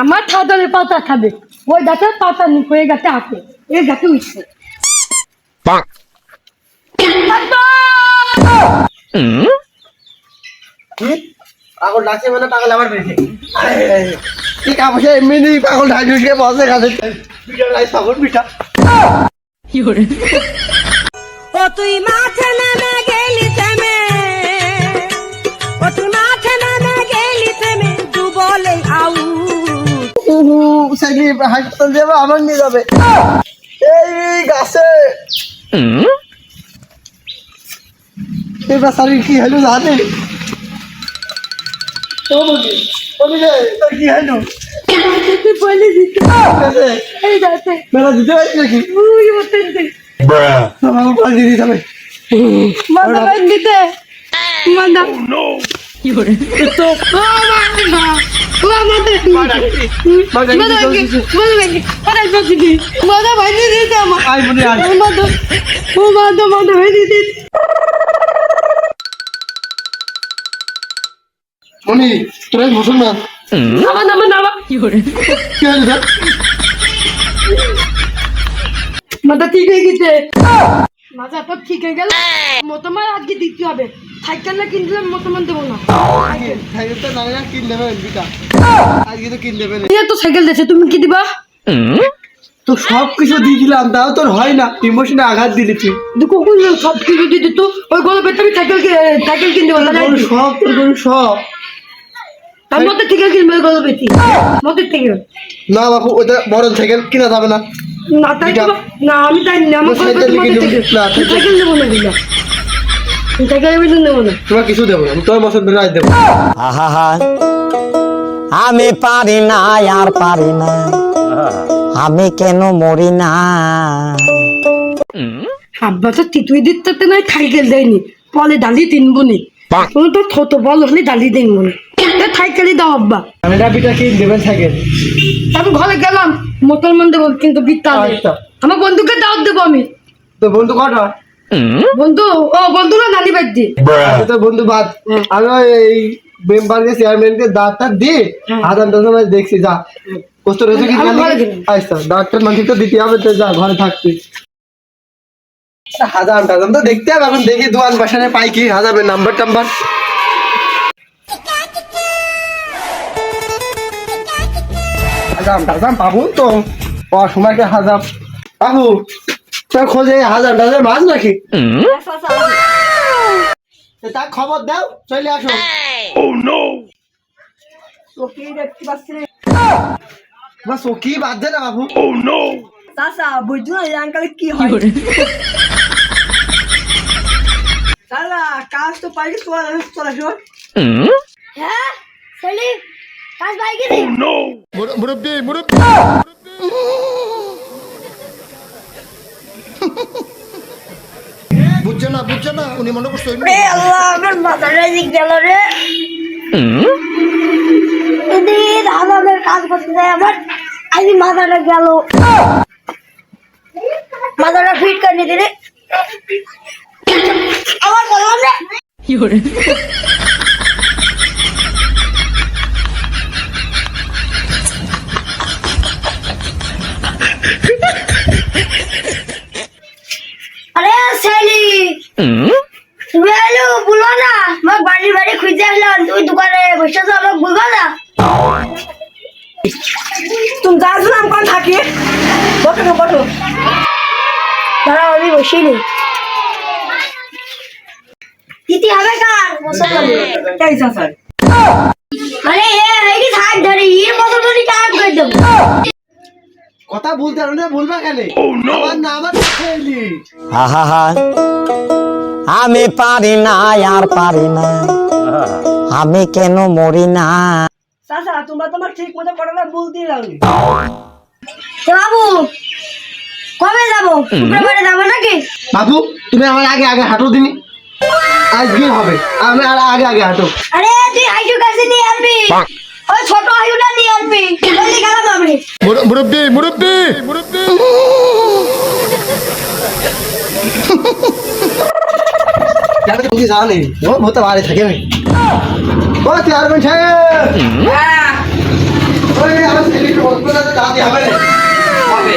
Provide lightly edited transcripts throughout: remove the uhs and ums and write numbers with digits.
আমার ছাদলে পাতা খাবে ওই গাছের পাতা নিকো এই গাছে আছে এই গাছে উঠছে পাগল ডাকছে মানে পাগল আবার বেরিয়েছে কি কাম আছে এমনি পাগল ডাকছে বসে গাছে পিঠা লাই পাগল পিঠা ও তুই মাঠে নেমে গেলি থেমে ও তুই মাঠে নেমে গেলি থেমে তু বলে আউ সাইকেল হাসপাতাল যাবে আমার নিয়ে যাবে এই গাছে এই বাসারি কি হলো জানে ও বলি রে তোর কি হলো তুই বলে দিতে এই গাছে মেলা দিতে পারছি নাকি উই বলতে আমার পানি দিতে হবে মাথা বান দিতে মাথা কি করে তো ও মাথা মনি তোরা মুসলমান কি হলো মাথা ঠিক হয়ে গেছে মাথা তো ঠিক হয়ে গেল মোতমান আজকে দিতে হবে সাইকেলটা কিনলাম মোতমান দেবো না সাইকেল তো না কিন নেবে বিটা আজকে তো কিন নেবে তো সাইকেল দিয়েছে তুমি কি দিবা তো সব কিছু দিয়ে দিলাম তাও তোর হয় না ইমোশনে আঘাত দিলি তুই কখন সব কিছু দিয়ে দিত ওই গল্প আমি সাইকেল কিনতে বললাম সব তোর গরু সব আমি মতো ঠিক আছে কিনবে গল্প পেয়েছি মতো ঠিক না বাবু ওটা বড় সাইকেল কিনা যাবে না না তাই না আমি তাই না আমার সাইকেল দেবো না দিলা সাইকেল দেবো না তোমার কিছু দেবো না তোর বছর ধরে আজ দেবো আমি পারি না আর পারি না আমি কেন মরি না আব্বা তো তিতুই দিতে নয় সাইকেল দেয়নি পলে ডালি তিনবো নি তুমি তো ছোট বল হলে ডালি দিনবো না সাইকেলই দাও আব্বা আমি রাবিটা কি দেবেন সাইকেল আমি ঘরে গেলাম মুসলমান দেবো কিন্তু বিত্তা আমার বন্ধুকে দাওয়াত দেবো আমি তো বন্ধু কটা বন্ধু ও বন্ধুরা নানি বাদ দি তো বন্ধু বাদ আমি এই মেম্বারকে চেয়ারম্যানকে দাঁতটা দিয়ে আদান টাদান দেখছি যা কষ্ট রয়েছে কি আচ্ছা ডাক্তার মানুষ তো দিতে হবে তো যা ঘরে থাকতে হাজার টাজান তো দেখতে হবে এখন দেখি দোয়ান বাসানে পাই কি হাজাবের নাম্বার টাম্বার হাজাম টাজাম পাবো তো সময়কে হাজাম পাবো তোর খোঁজে হাজার টাজার মাছ নাকি তা খবর দাও চলে আসো চকি বাদ দে না বাবু চাচা বুঝছো না এই আঙ্কালে কি হয় চালা কাজ তো পাই চলে আসো হ্যাঁ সেলিম কাজ পাই গেছি মুরব্বি বুঝছে না উনি মনে করছে আল্লাহ আমার মাথাটা দিক গেল রে আমার কাজ করতে যায় আমার আজ মাথাটা গেল মাথাটা ফিট করে দিলে আমার বললাম রে কি করে আরে সেলি তুমি এলো বলো না আমার বাড়ি খুঁজে আসলাম তুই দোকানে বসে আছো আমাকে বলবা না তুমি যাচ্ছিলাম কোন থাকি বটো তারা আমি বসেই নেই দিতে হবে কার এই চাচা আরে এই হাত ধরে এর মতো ধরে কাজ করে দেবো কথা বলতে পারো না বলবা কেন আমার না আমার খেলি আমি পারি না আর পারি না আমি কেন মরি না চাচা তোমার ঠিক মতো পড়াটা বলতেই লাগবে বাবু কবে যাবো শুক্রবারে যাবো নাকি বাবু তুমি আমার আগে হাঁটো দিনি আজকে হবে আমি আর আগে হাঁটো আরে তুই আইসু কাছে নিয়ে আসবি ওই ছোট আইসুটা নিয়ে আসবি বলি গেলাম আমি মুরব্বি জানে তুমি জানে ও হতে পারে থাকে ও চেয়ারম্যান সাহেব ও বলে দাদি হবে না হবে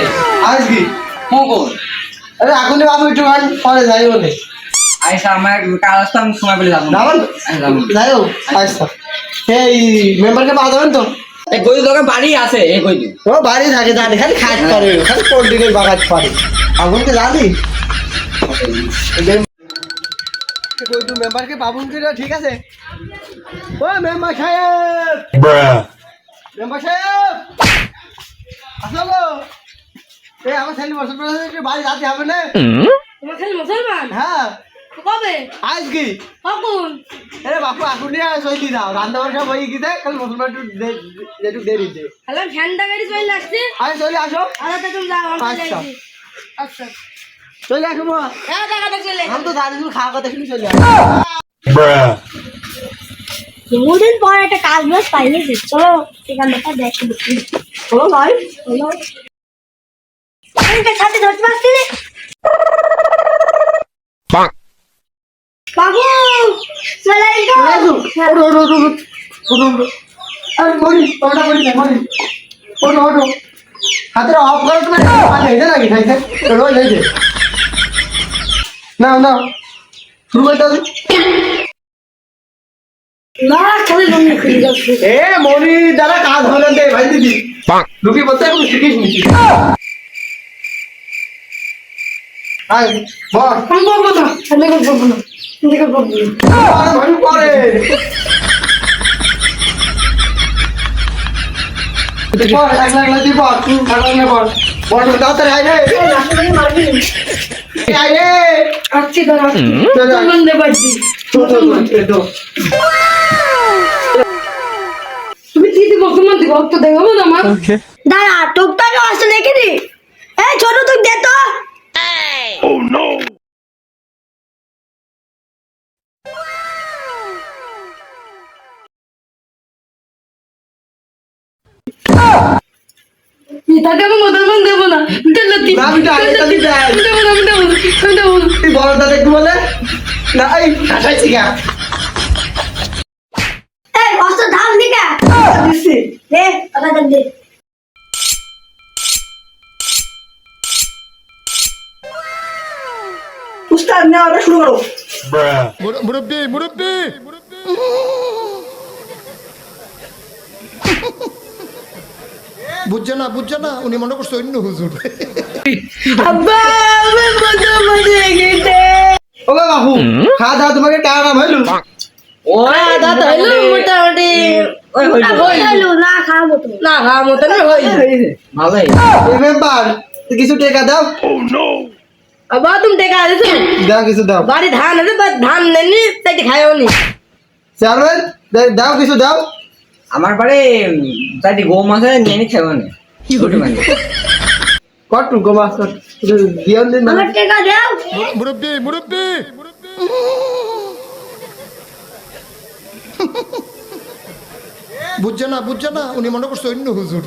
আজ কি মোগল আরে এখনই বাবু একটু গান পরে যাই বলে আইসা আমার কাজ আসতে আমি সময় পেলে যাবো যাবেন যাই হোক আচ্ছা এই মেম্বারকে পাওয়া যাবেন তো এই গই দোকান বাড়ি আছে এই গই ও বাড়ি থাকে জানি খালি খাট করে খালি পোল্ট্রিকের বাগাত পারে আগুনকে জানি তুই মেম্বারকে পাবুন কি ঠিক আছে ও মেম্বার সাহেব মেম্বার সাহেব আসলো এই আমার ছেলে মুসলমান বাড়ি যাতে হবে না তোমার ছেলে মুসলমান হ্যাঁ কবে আজ কি কখন আরে বাপু এখন নিয়ে চলি দাও রান্না বান্না বই কি দেখ কাল মুসলমান একটু দেরি দে হ্যালো ফ্যানটা গাড়ি চলে লাগছে আয় চলে আসো আরে তো তুমি যাও আমি আচ্ছা। যাইছি আচ্ছা চলে আসো মা হ্যাঁ দেখা চলে আমি তো দাদি খাওয়া কথা শুনে চলে আসো বহুদিন পর একটা কাজ বাজ পাইয়েছি চলো সেখানটা দেখি চলো ভাই চলো এইটা সাথে ধরতে পারছি না বাবু চলে এসো ওঠো ওঠো ওঠো ওঠো ওঠো আরে মরি ওটা মরি না মরি ওঠো ওঠো হাতের অফ করো তুমি পানি হয়েছে নাকি খাইছে চলো এই যে নাও নাও শুরু করতে হবে না খালি লুঙ্গি খুলে যাচ্ছে এ মরি দ্বারা কাজ হলো দে ভাই দিদি লুকি বলতে এখন শিখিস নি আয় বল আমি বলবো না আমি বলবো না আমি বলবো না আরে ভাই পরে পর এক লাখ লাগি পর এক লাখ না পর বল তাড়াতাড়ি আয় রে আয় রে আসছি দাঁড়া চল মন্দে বাজি তো তুমি দিদি মুসলমান দিকে ভক্ত দেখো না আমার দাঁড়া টুকটাকে আসতে দেখি নি এই ছোট তুই দে তো তাকে আমি মুসলমান দেবো না গলতি না বিটা আগে তালি দেয় দেবো না আমি দেবো না তুই বড় দাদা একটু বলে না এই খাটাইছি গা এই অস্ত্র ধান দিকে দিছি দে টাকা দে উস্তাদ নেওয়া শুরু করো মুরব্বি মুরব্বি বুঝছে না উনি মনে করছে অন্য হুজুর আব্বা আমি মজা মজা গেছে ও বাবু খাওয়া দাওয়া তোমাকে টাকা নাম হইলো ওই দাদা হইলো মোটামুটি ওই হইলো না খাবো তো না খাবো তো না হইলো ভালোই এই মেম্বার কিছু টাকা দাও আব্বা তুমি টাকা দিছো দাও কিছু দাও বাড়ি ধান আছে বাট ধান নেনি তাই খাইও নি চেয়ারম্যান দাও কিছু দাও আমার বাড়ি চারটি গো মাছ নিয়ে নি খেয়ে নে কি করে মানে কটু গোমাস দিয়ন দিন আমার টাকা দাও মুরব্বি মুরব্বি বুঝছে না উনি মনে করছে অন্য হুজুর